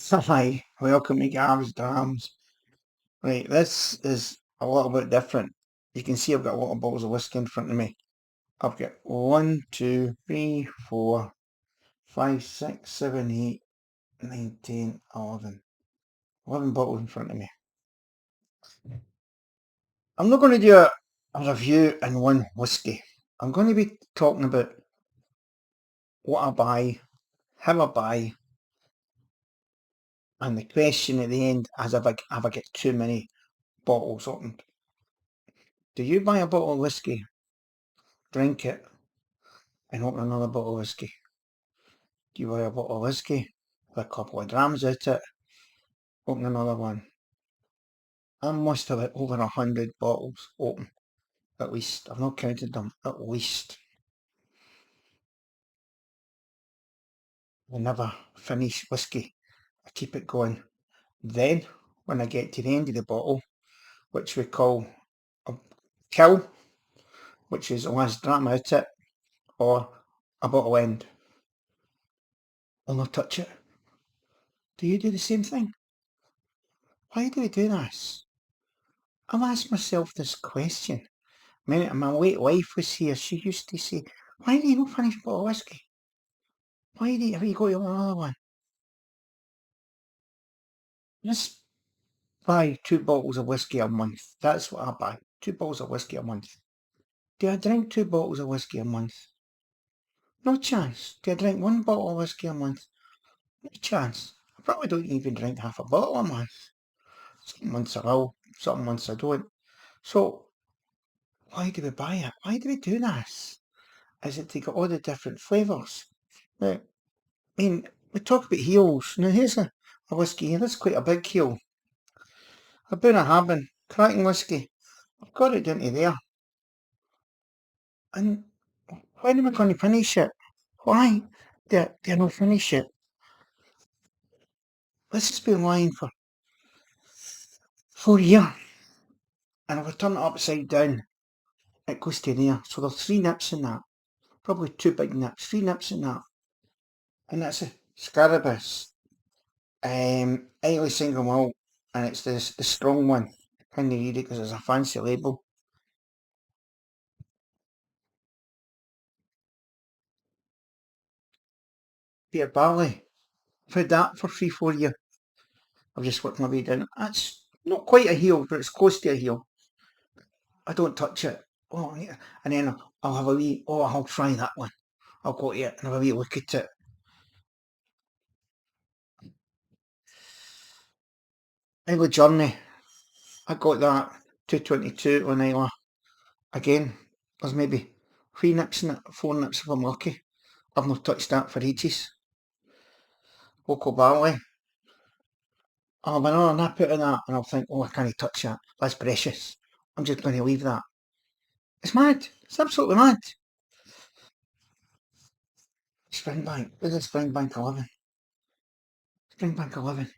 Hi, welcome to Gav's Drams. Right, this is a little bit different. You can see I've got a lot of bottles of whiskey in front of me. I've got 1, 2, 3, 4, 5, 6, 7, 8, 9, 10, 11. 11 bottles in front of me. I'm not going to do a review in one whiskey. I'm going to be talking about what I buy, how I buy, and the question at the end is have I got too many bottles opened. Do you buy a bottle of whiskey, drink it, and open another bottle of whiskey? Do you buy a bottle of whiskey with a couple of drams out it, open another one? I must have had over 100 bottles open, at least. I've not counted them, at least. I never finish whiskey. I keep it going. Then, when I get to the end of the bottle, which we call a kill, which is the last dram out it, or a bottle end, I'll not touch it. Do you do the same thing? Why do we do this? I've asked myself this question. When my late wife was here, she used to say, "Why do you not finish a bottle of whiskey? Why do you, have you got another one?" Just buy 2 bottles of whiskey a month. That's what I buy. 2 bottles of whiskey a month. Do I drink 2 bottles of whiskey a month? No chance. Do I drink 1 bottle of whiskey a month? No chance. I probably don't even drink half a bottle a month. Some months I will, some months I don't. So why do we buy it? Why do we do this? Is it to get all the different flavours? Now, I mean, we talk about heels. Now here's a whiskey here. That's quite a big heel. A Bunnahabhain, cracking whiskey. I've got it down to there. And when am I going to finish it? Why do I not finish it? This has been lying for 4 years. And if I turn it upside down, it goes to there. So there's 3 nips in that. Probably 2 big nips. 3 nips in that. And that's a Scarabeus. Islay single malt. And it's the strong one. Can't read it because there's a fancy label. Beer barley. I've had that for 3, 4 years. I've just worked my way down. That's not quite a heel, but it's close to a heel. I don't touch it. Oh, yeah. And then I'll have a wee, oh, I'll try that one. I'll go to it and have a wee look at it. Isla Journey, I got that 222 on Isla. Again, there's maybe 3 nips in it, 4 nips if I'm lucky. I've not touched that for ages. Local barley, I'll have another nip out of that and I'll think, oh, I can't touch that. That's precious. I'm just going to leave that. It's mad. It's absolutely mad. Springbank. Where's the Springbank 11? Springbank 11.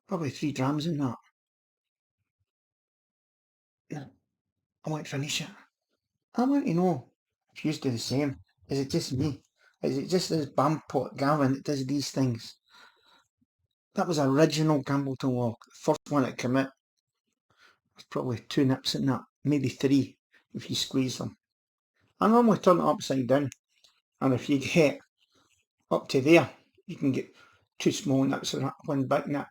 Probably 3 drams in that. No, I won't finish it. I want to know if you do the same. Is it just me? Is it just this Bampot Gavin that does these things? That was original Gambleton Walk. The first one that came out. There's probably 2 nips in that. Maybe 3 if you squeeze them. I normally turn it upside down. And if you get up to there, you can get 2 small nips in that, 1 big nip.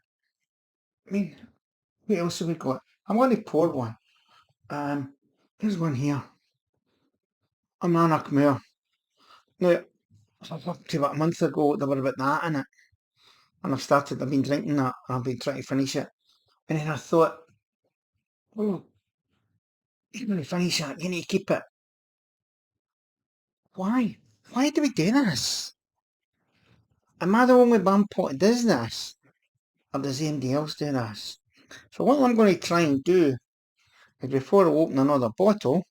I mean, what else have we got? I'm going to pour one. Here's one here. A Monarch Moor. Now, up to about a month ago, there were about that in it. And I've been drinking that, and I've been trying to finish it. And then I thought, oh, you're going to finish that, you need to keep it. Why? Why do we do this? Am I the only Bampot that does this? Or does anybody else do this? So what I'm going to try and do is before I open another bottle,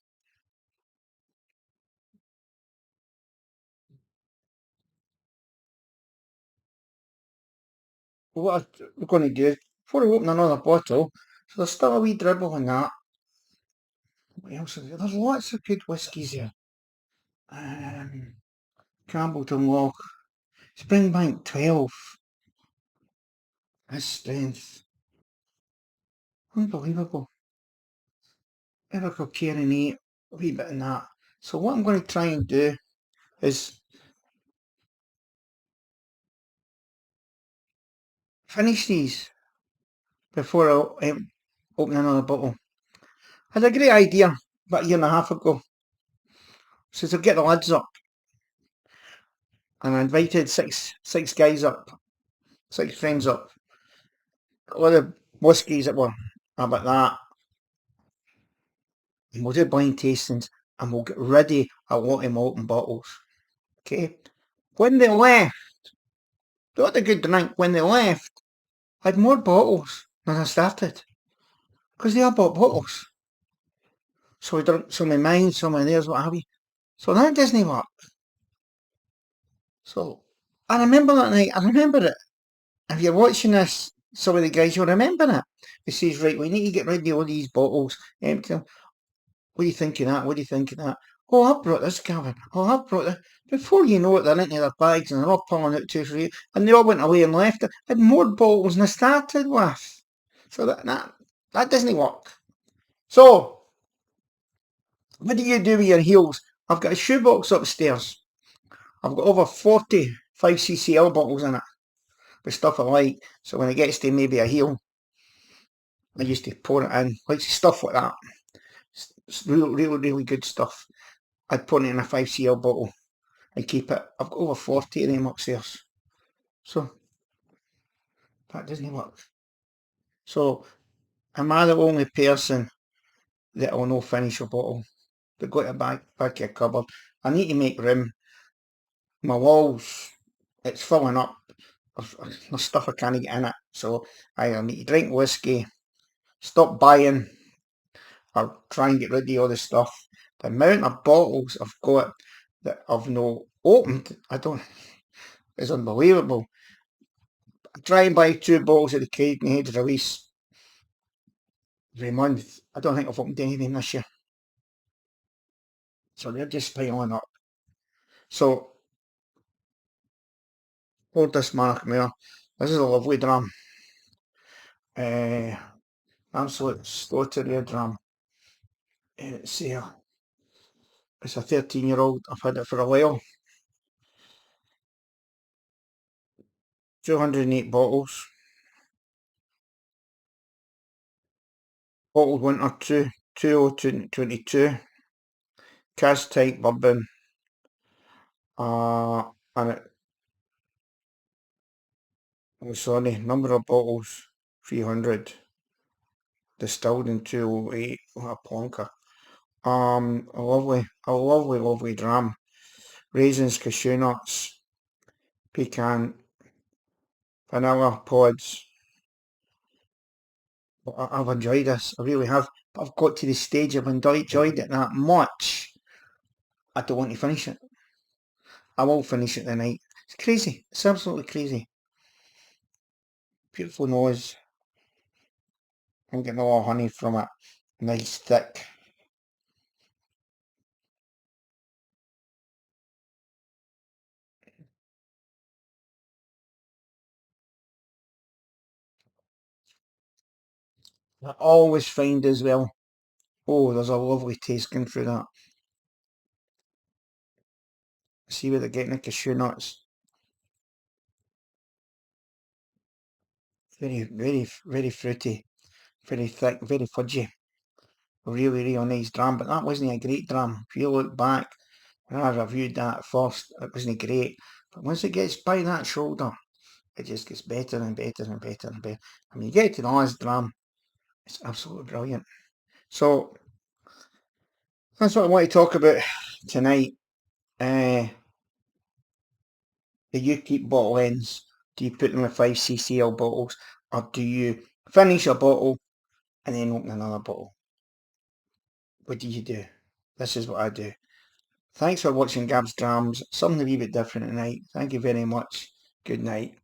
what I'm going to do is, before I open another bottle, so there's still a wee dribble in that. What else is there? There's lots of good whiskies here. Campbellton Lock, Springbank 12. his strength. Unbelievable. Ever go caring eat a wee bit in that. So what I'm going to try and do is finish these before I open another bottle. I had a great idea about a year and a half ago. So to get the lids up. And I invited six guys up, 6 friends up. A lot of whiskies that were about that. And we'll do blind tastings and we'll get ready a lot of molten bottles. Okay? When they left, they had a good drink. When they left, I had more bottles than I started. Because they all bought bottles. So we drank some of mine, some of theirs, what have you. So that doesn't work. So I remember that night, I remember it. If you're watching this, some of the guys, you'll remember it. He says, right, we need to get rid of all these bottles, empty them. What do you think of that? What do you think of that? Oh, I brought this, Gavin. Oh, I brought that. Before you know it, they're into their bags and they're all pulling out 2 or 3, and they all went away and left it. Had more bottles than I started with. So that doesn't work. So, what do you do with your heels? I've got a shoebox upstairs. I've got over 40 5ccl bottles in it with stuff I like. So when it gets to maybe a heel, I used to pour it in, like stuff like that. It's really good stuff. I'd put it in a 5cl bottle and keep it. I've got over 40 of them upstairs. So that doesn't work. So am I the only person that will not finish a bottle? They got it back of your cupboard. I need to make room. My walls, it's filling up. There's stuff I can't get in it. So I need to drink whiskey, stop buying, or try and get rid of all the stuff. The amount of bottles I've got that I've not opened, is unbelievable. I try and buy 2 bottles of the Cadenhead release every month. I don't think I've opened anything this year. So they're just piling up. So, hold this Mark Moore. This is a lovely drum. Absolute slaughter drum. It's a 13-year-old. I've had it for a while. 208 bottles. Bottled winter 2022. Cast type bourbon. And it, oh sorry, number of bottles 300. Distilled in 208. What a plonker. A lovely dram. Raisins, cashew nuts, pecan, vanilla pods. I've enjoyed this. I really have. But I've got to the stage I've enjoyed it that much. I don't want to finish it. I will finish it tonight. It's crazy. It's absolutely crazy. Beautiful nose. I'm getting a lot of honey from it. Nice thick. I always find as well. Oh, there's a lovely taste going through that. See where they're getting the cashew nuts. Very fruity. Very thick, very fudgy. Really nice dram, but that wasn't a great dram. If you look back, when I reviewed that first, it wasn't great. But once it gets by that shoulder, it just gets better and better and better and better. And when you get to the last dram, it's absolutely brilliant. So, that's what I want to talk about tonight. Do you keep bottle ends? Do you put them in 5ccl bottles? Or do you finish a bottle and then open another bottle? What do you do? This is what I do. Thanks for watching Gab's Drams. Something a wee bit different tonight. Thank you very much. Good night.